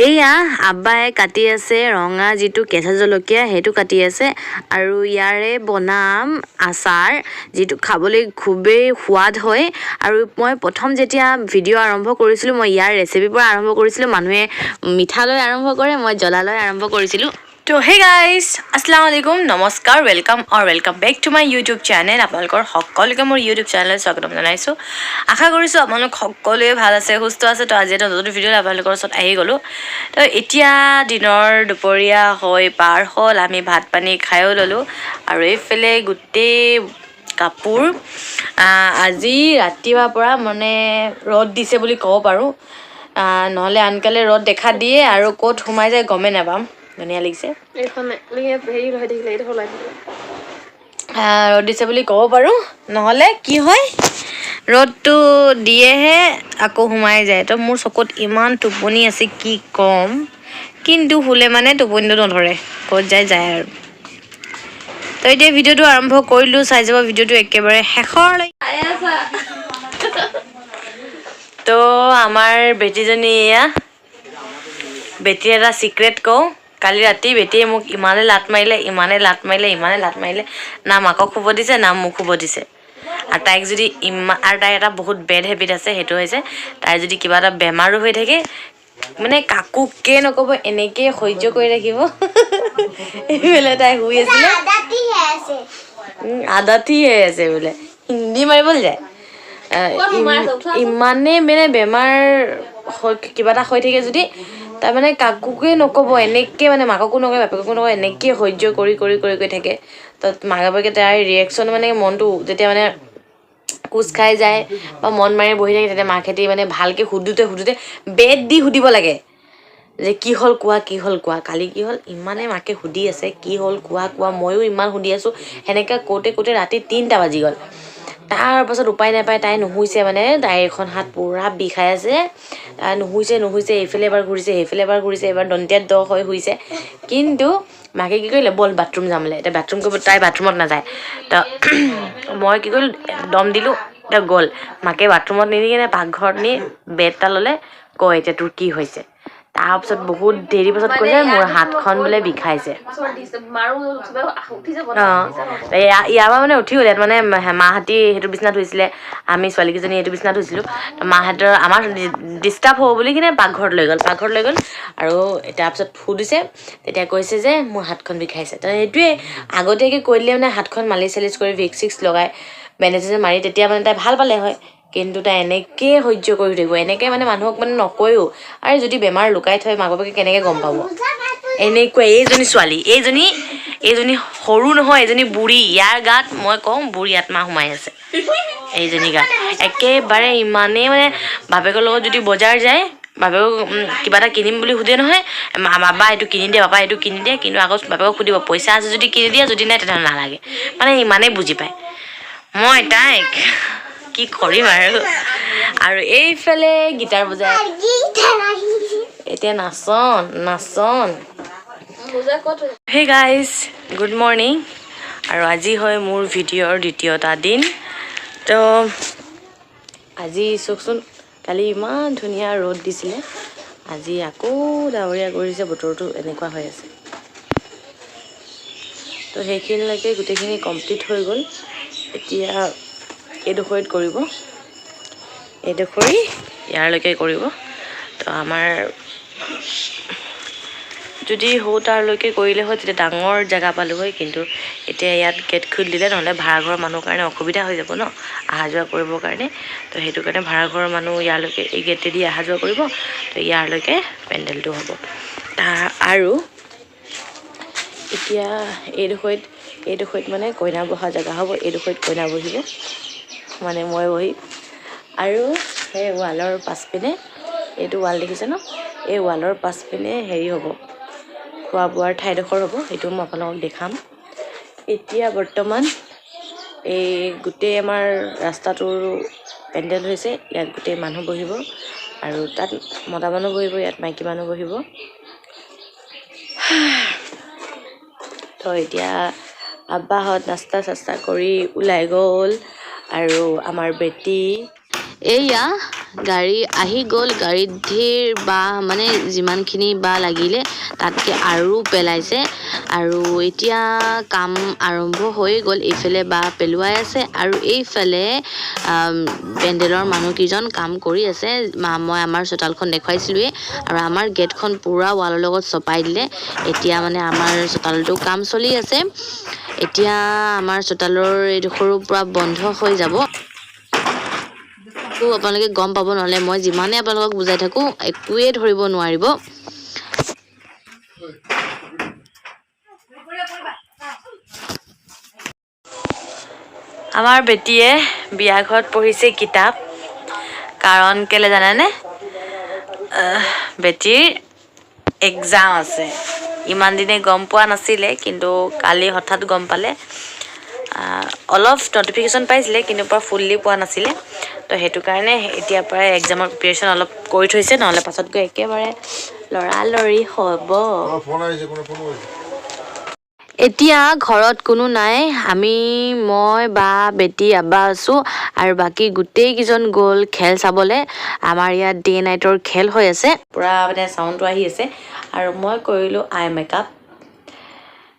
এয়া আব্বাই কাটি আছে ৰঙা যিটো কেঁচা জলকীয়া সেইটো কাটি আছে আৰু ইয়াৰে বনাম আচাৰ যিটো খাবলৈ খুবেই সোৱাদ হয় আৰু মই প্ৰথম যেতিয়া ভিডিঅ' আৰম্ভ কৰিছিলোঁ মই ইয়াৰ ৰেচিপিৰ পৰা আৰম্ভ কৰিছিলোঁ মানুহে মিঠালৈ আৰম্ভ কৰে মই জ্বলালৈ আৰম্ভ কৰিছিলোঁ তো হে গাইজ আসসালামু আলাইকুম নমস্কাৰ welcome back to my YouTube channel আপোনালোকৰ সকলোকে মোৰ ইউটিউব চেনেলত স্বাগতম জনাইছোঁ আশা কৰিছোঁ আপোনালোক সকলোৱে ভাল আছে সুস্থ আছে তো আজি এটা নতুন ভিডিঅ'ত আপোনালোকৰ ওচৰত আহি গ'লোঁ তো এতিয়া দিনৰ দুপৰীয়া হৈ পাৰ হ'ল আমি ভাত পানী খায়ো ল'লোঁ আৰু এইফালে গোটেই কাপোৰ আজি ৰাতিপুৱাৰ পৰা মানে ৰ'দ দিছে বুলি ক'ব পাৰোঁ নহ'লে আনকালে ৰ'দ দেখা দিয়ে আৰু ক'ত সোমাই যায় গমেই নাপাম ধুনীয়া লাগিছে ৰ'দ দিছে বুলি ক'ব পাৰোঁ নহ'লে কি হয় ৰ'দটো দিয়েহে আকৌ সোমাই যায় তো মোৰ চকুত ইমান টোপনি আছে কি ক'ম কিন্তু শুলে মানে টোপনিটো নধৰে ক'ত যায় আৰু তো এতিয়া ভিডিঅ'টো আৰম্ভ কৰিলোঁ চাই যাব ভিডিঅ'টো একেবাৰে শেষৰলৈ তো আমাৰ বেটীজনী এয়া বেটীৰ এটা চিক্ৰেট কওঁ কালি ৰাতি বেটীয়ে মোক ইমানে লাত মাৰিলে না মাকক শুব দিছে না মোক শুব দিছে আৰু তাইক যদি আৰু তাইৰ এটা বহুত বেড হেবিট আছে সেইটো হৈছে তাইৰ যদি কিবা এটা বেমাৰো হৈ থাকে মানে কাকোকে নক'ব এনেকৈ সহ্য কৰি ৰাখিব এইফালে তাই শুই আছিলে আদাতি হৈ আছে বোলে হিন্দী মাৰিবলৈ যায় ইমানেই মানে বেমাৰ কিবা এটা হৈ থাকে যদি তাৰমানে কাকোকে নক'ব এনেকৈ মানে মাককো নকয় বাপেককো নকয় এনেকৈ সহ্য কৰি থাকে তো মাক বাপেকে তাইৰ ৰিয়েকশ্যন মানে মনটো যেতিয়া মানে কোচ খাই যায় বা মন মাৰি বহি থাকে তেতিয়া মাকহেঁতি মানে ভালকৈ সুধোতে বেদ দি সুধিব লাগে যে কি হ'ল কোৱা কালি কি হ'ল ইমানে মাকে সুধি আছে কি হ'ল কোৱা ময়ো ইমান সুধি আছোঁ সেনেকৈ কওঁতে ৰাতি 3টা বাজি গ'ল তাৰপাছত উপায় নাপায় তাই নুশুইছে মানে তাইৰ এখন হাত পূৰা বিষাই আছে নুশুইছে এইফালে এবাৰ ঘূৰিছে এবাৰ দন্তীয়াত দ হৈ শুইছে কিন্তু মাকে কি কৰিলে বল বাথৰুম যাম বোলে এতিয়া বাথৰুম কৰিব তাই বাথৰুমত নাযায় তো মই কি কৰিলোঁ দম দিলোঁ এতিয়া গ'ল মাকে বাথৰুমত নিদি কিনে পাকঘৰত নি বেড এটা ল'লে কয় এতিয়া তোৰ কি হৈছে তাৰপিছত বহুত দেৰি পাছত কৈছে মোৰ হাতখন বোলে বিষাইছে ইয়াৰ পৰা মানে উঠি গ'ল ইয়াত মানে মাহঁতি সেইটো বিচনাত শুইছিলে আমি ছোৱালীকেইজনী এইটো বিচনাত শুইছিলোঁ মাহঁতৰ আমাৰ ডিষ্টাৰ্ব হ'ব বুলি কিনে পাকঘৰত লৈ গ'ল আৰু তাৰপিছত সুধিছে তেতিয়া কৈছে যে মোৰ হাতখন বিষাইছে তো সেইটোৱে আগতীয়াকৈ কৈ দিলে মানে হাতখন মালিচ চালিচ কৰি ভিক্স লগাই বেণ্ডেজ মাৰি তেতিয়া মানে তাই ভাল পালে হয় কিন্তু তাই এনেকৈ সহ্য কৰি থাকিব এনেকৈ মানে মানুহক মানে নকয়ও আৰু যদি বেমাৰ লুকাই থয় মাক বাপেকে কেনেকৈ গম পাব এনেকুৱা এইজনী ছোৱালী এইজনী সৰু নহয় এজনী বুঢ়ী ইয়াৰ গাত মই কওঁ বুঢ়ী আত্মা সোমাই আছে এইজনী গাত একেবাৰে ইমানেই মানে বাপেকৰ লগত যদি বজাৰ যায় বাপেকক কিবা এটা কিনিম বুলি সোধে নহয় বাবা এইটো কিনি দিয়ে কিন্তু আকৌ বাপেকক সুধিব পইচা আছে যদি কিনি দিয়ে যদি নাই তেনেহ'লে নালাগে মানে ইমানেই বুজি পায় মই তাইক কি কৰিম আৰু এইফালে গীটাৰ বজাই এতিয়া নাচন হে গাইজ গুড মৰ্ণিং আৰু আজি হয় মোৰ ভিডিঅ'ৰ দ্বিতীয়টা দিন তো আজি চাওকচোন কালি ইমান ধুনীয়া ৰ'দ দিছিলে আজি আকৌ ডাৱৰীয়া কৰিছে বতৰটো এনেকুৱা হৈ আছে তো সেইখিনিলৈকে গোটেইখিনি কমপ্লিট হৈ গ'ল এতিয়া এইডোখৰিত কৰিব ইয়াৰলৈকে কৰিব তো আমাৰ যদি তাৰলৈকে কৰিলে হয় তেতিয়া ডাঙৰ জেগা পালোঁ হয় কিন্তু এতিয়া ইয়াত গেট খুলি দিলে নহ'লে ভাড়াঘৰৰ মানুহৰ কাৰণে অসুবিধা হৈ যাব ন অহা যোৱা কৰিবৰ কাৰণে তো সেইটো কাৰণে ভাড়াঘৰৰ মানুহ ইয়ালৈকে এই গেটেদি অহা যোৱা কৰিব তো ইয়াৰলৈকে পেণ্ডেলটো হ'ব আৰু এতিয়া এইডোখৰিত মানে কইনা বহা জেগা হ'ব এইডোখৰিত কইনা বহিব মানে মই বহিম আৰু সেই ৱালৰ পাছপিনে এইটো ৱাল দেখিছে ন এই ৱালৰ পাছপিনে হেৰি হ'ব খোৱা বোৱাৰ ঠাইডোখৰ হ'ব সেইটো মই আপোনালোকক দেখাম এতিয়া বৰ্তমান এই গোটেই আমাৰ ৰাস্তাটোৰ পেণ্ডেল হৈছে ইয়াত গোটেই মানুহ বহিব আৰু তাত মতা মানুহ বহিব ইয়াত মাইকী মানুহ বহিব তো এতিয়া আব্বাহঁত নাস্তা চাস্তা কৰি ওলাই গ'ল আৰু আমাৰ বেটী এয়া গাড়ী আহি গ'ল গাড়ীত ধেৰ বা মানে যিমানখিনি বা লাগিলে তাতকৈ আৰু পেলাইছে আৰু এতিয়া কাম আৰম্ভ হৈ গ'ল এইফালে বা পেলোৱাই আছে আৰু এইফালে পেণ্ডেলৰ মানুহকেইজন কাম কৰি আছে মই আমাৰ চোতালখন দেখুৱাইছিলোঁৱেই আৰু আমাৰ গেটখন পূৰা ৱালৰ লগত চপাই দিলে এতিয়া মানে আমাৰ চোতালটো কাম চলি আছে এতিয়া আমাৰ চোতালৰ এইডোখৰো পূৰা বন্ধ হৈ যাব আপোনালোকে গম পাব নহ'লে মই যিমানে আপোনালোকক বুজাই থাকোঁ একোৱেই ধৰিব নোৱাৰিব আমাৰ বেটীয়ে বিয়া ঘৰত পঢ়িছে কিতাপ কাৰণ কেলে জানেনে বেটীৰ এক্সাম আছে ইমান দিনে গম পোৱা নাছিলে কিন্তু কালি হঠাৎ গম পালে অলপ নটিফিকেশ্যন পাইছিলে কিন্তু পৰা ফুললি পোৱা নাছিলে তো সেইটো কাৰণে এতিয়াৰ পৰাই এক্সামৰ প্ৰিপেৰেশ্যন অলপ কৰি থৈছে নহ'লে পাছত গৈ একেবাৰে লৰালৰি হ'ব এতিয়া ঘৰত কোনো নাই মই বা বেটী আব্বা আছোঁ আৰু বাকী গোটেইকেইজন গ'ল খেল চাবলৈ আমাৰ ইয়াত ডে নাইটৰ খেল হৈ আছে পূৰা মানে চাউণ্ডটো আহি আছে আৰু মই কৰিলোঁ আই মেকআপ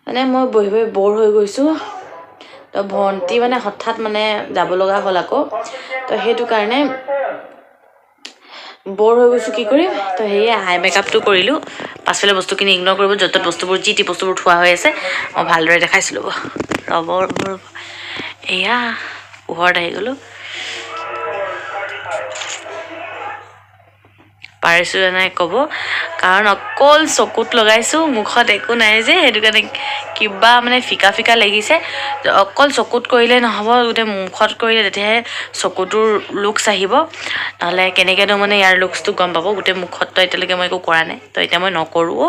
মানে মই বহি বহি ব'ৰ হৈ গৈছোঁ তো ভণ্টি মানে হঠাৎ মানে যাব লগা হ'ল আকৌ তো সেইটো কাৰণে ব'ৰ হৈ গৈছোঁ কি কৰিম তো সেয়ে আই মেকআপটো কৰিলোঁ পাছফালে বস্তুখিনি ইগন'ৰ কৰিব য'ত ত'ত বস্তুবোৰ যি টি বস্তুবোৰ থোৱা হৈ আছে মই ভালদৰে দেখাইছিলোঁ ৰ'ব এয়া পোহৰত আহি গ'লোঁ পাৰিছোঁ নাই ক'ব কাৰণ অকল চকুত লগাইছোঁ মুখত একো নাই যে সেইটো কাৰণে কিবা মানে ফিকা ফিকা লাগিছে অকল চকুত কৰিলে নহ'ব গোটেই মুখত কৰিলে তেতিয়াহে চকুটোৰ লুকছ আহিব নহ'লে কেনেকৈনো মানে ইয়াৰ লুকছটো গম পাব গোটেই মুখততো এতিয়ালৈকে মই একো কৰা নাই তো এতিয়া মই নকৰোঁ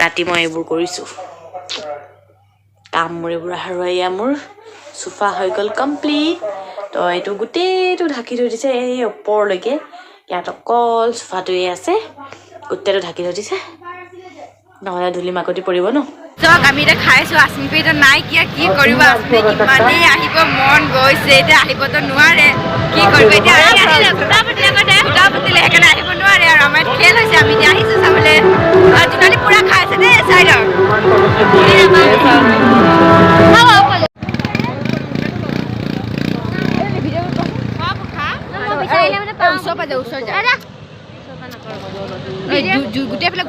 ৰাতি মই এইবোৰ কৰিছোঁ কাম মোৰ এইবোৰ হাৰুৱাইয়া মোৰ চোফা হৈ গ'ল কমপ্লিট তো এইটো গোটেইটো ঢাকি থৈ দিছে এই ওপৰলৈকে ইয়াত অকল চোফাটোৱে আছে গোটেইটো ঢাকি থৈ দিছে নহ'লে ধূলি মাকতি পৰিব ন চক আমি এতিয়া খাইছোঁ আচমি এতিয়া নাই কি কৰিব আচমি কিমানেই আহিব মন গৈছে এতিয়া আহিবতো নোৱাৰে কি কৰিব এতিয়া ফুটা পুতিলে সেইকাৰণে আহিব নোৱাৰে আৰু আমাৰ খেল হৈছে আমি এতিয়া আহিছোঁ চাবলৈ জোনালী পূৰা খাইছে দেই চাই লওক ওচৰ গোটেই পেলাই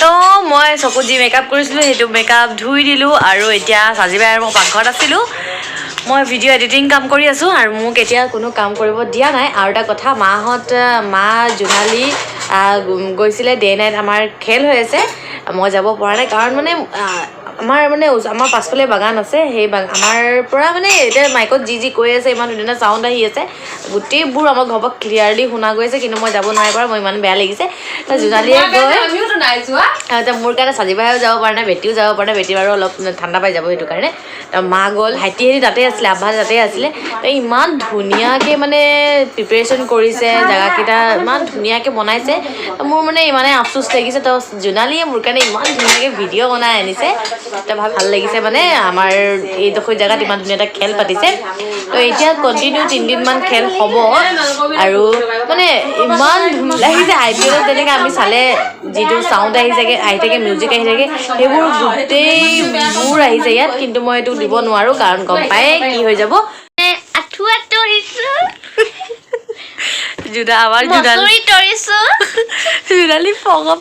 তো মই চকুত যি মেকআপ কৰিছিলোঁ সেইটো মেকআপ ধুই দিলোঁ আৰু এতিয়া সাজিবাই আৰু মই পাকঘৰত আছিলোঁ মই ভিডিঅ' এডিটিং কাম কৰি আছোঁ আৰু মোক এতিয়া কোনো কাম কৰিব দিয়া নাই আৰু এটা কথা মা জোনালী গৈছিলে ডে নাইট আমাৰ খেল হৈ আছে মই যাব পৰা নাই কাৰণ মানে আমাৰ পাছফালে বাগান আছে সেই আমাৰ পৰা মানে এতিয়া মাইকত যি কৈ আছে ইমান ধুনীয়া চাউণ্ড আহি আছে গোটেইবোৰ আমাৰ ঘৰৰ পৰা ক্লিয়াৰলি শুনা গৈ আছে কিন্তু মই যাব নোৱাৰি পৰা মই ইমান বেয়া লাগিছে জোনালীয়ে গৈ মোৰ কাৰণে সাজিবাইও যাব পৰা নাই বেটীও যাব পৰা নাই বেটী বাৰু অলপ ঠাণ্ডা পাই যাব সেইটো কাৰণে মা গ'ল ভাইটিহেঁতি তাতে আছিলে আব্বা তাতে আছিলে ইমান ধুনীয়াকৈ মানে প্ৰিপেৰেশ্যন কৰিছে জেগাকেইটা ইমান ধুনীয়াকৈ বনাইছে মোৰ মানে ইমানে আফচোচ লাগিছে তো জোনালীয়ে মোৰ কাৰণে ইমান ধুনীয়াকৈ ভিডিঅ' বনাই আনিছে তো ভাল লাগিছে মানে আমাৰ এইডোখৰ জেগাত ইমান ধুনীয়া এটা খেল পাতিছে তো এতিয়া কণ্টিনিউ 3 দিনমান খেল হ'ব আৰু মানে ইমান ধুনীয়া লাগিছে IPL যেনেকৈ আমি চালে যিটো চাউণ্ড আহি থাকে মিউজিক আহি থাকে সেইবোৰ গোটেইবোৰ আহিছে ইয়াত কিন্তু মই এইটো দিব নোৱাৰোঁ কাৰণ গম পায়ে কি হৈ যাব জোনালী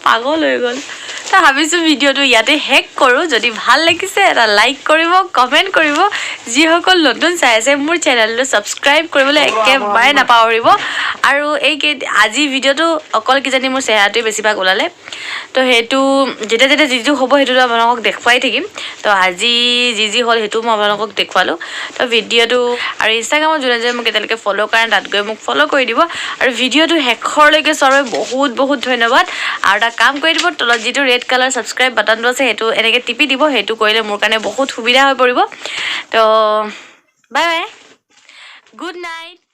পাগল হৈ গ'ল তো ভাবিছোঁ ভিডিঅ'টো ইয়াতে শেষ কৰোঁ যদি ভাল লাগিছে এটা লাইক কৰিব কমেণ্ট কৰিব যিসকল নতুন চাই আছে মোৰ চেনেলটো ছাবস্ক্ৰাইব কৰিবলৈ একেবাৰে নাপাহৰিব আৰু আজি ভিডিঅ'টো অকল কিজানি মোৰ চেহেৰাটোৱে বেছিভাগ ওলালে তো সেইটো যেতিয়া যিটো হ'ব সেইটোতো আপোনালোকক দেখুৱাই থাকিম তো আজি যি হ'ল সেইটো মই আপোনালোকক দেখুৱালোঁ তো ভিডিঅ'টো আৰু ইনষ্টাগ্ৰামত যোনে মোক এতিয়ালৈকে ফ'ল' কৰে তাত গৈ মোক ফ'ল' কৰি দিব আৰু ভিডিঅ'টো শেষৰলৈকে চোৱাৰ বহুত ধন্যবাদ আৰু এটা কাম কৰি দিব তলত যিটো ৰেড কালাৰ ছাবস্ক্ৰাইব বাটনটো আছে সেইটো এনেকৈ টিপি দিব সেইটো কৰিলে মোৰ কাৰণে বহুত সুবিধা হৈ পৰিব তো বাই বাই গুড নাইট